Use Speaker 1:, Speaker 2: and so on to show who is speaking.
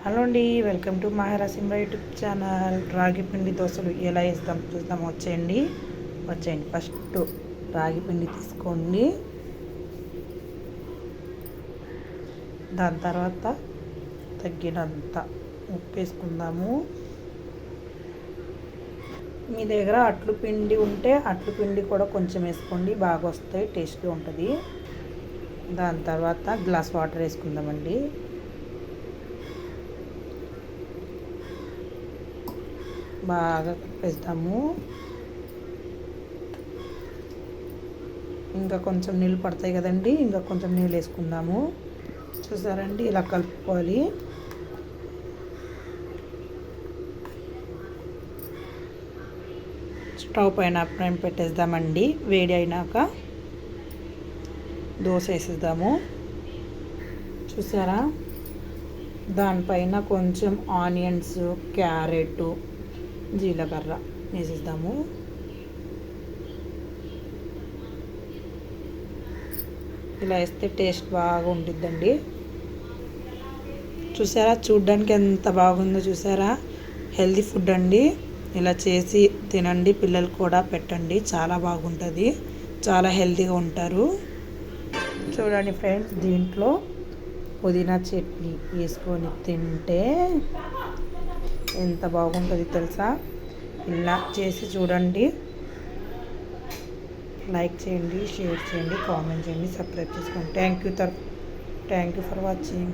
Speaker 1: Hello అండి, welcome to మహారాసింహ YouTube channel. రాగి పిండి దోశలు ఎలా వేస్తాం చూద్దాం. వచ్చేయండి. ఫస్ట్ రాగి పిండి తీసుకోండి. దాని తర్వాత తగ్గినంత ఉప్పు వేసుకుందాము. మీ దగ్గర అట్లు పిండి ఉంటే అట్లు పిండి కూడా కొంచెం వేసుకోండి, బాగా వస్తాయి, టేస్ట్గా ఉంటుంది. దాని తర్వాత గ్లాస్ వాటర్ వేసుకుందామండి. బాగా కలిపేస్తాము. ఇంకా కొంచెం నీళ్ళు పడతాయి కదండి, ఇంకా కొంచెం నీళ్ళు వేసుకుందాము. చూసారండి, ఇలా కలుపుకోవాలి. స్టవ్ పైన పెట్టేద్దామండి. వేడి అయినాక దోశ వేసేద్దాము. చూసారా, దానిపైన కొంచెం ఆనియన్స్, క్యారెట్, జీలకర్ర వేసేద్దాము. ఇలా వేస్తే టేస్ట్ బాగా ఉంటుందండి. చూసారా, చూడ్డానికి ఎంత బాగుందో చూసారా. హెల్తీ ఫుడ్ అండి. ఇలా చేసి తినండి, పిల్లలు కూడా పెట్టండి, చాలా బాగుంటుంది, చాలా హెల్తీగా ఉంటారు. చూడండి ఫ్రెండ్స్, దీంట్లో పుదీనా చట్నీ వేసుకొని తింటే ఎంత బాగుంటుంది తెలుసా. ఇలా చేసి చూడండి. లైక్ చేయండి, షేర్ చేయండి, కామెంట్ చేయండి, సబ్స్క్రైబ్ చేసుకోండి. Thank you for watching.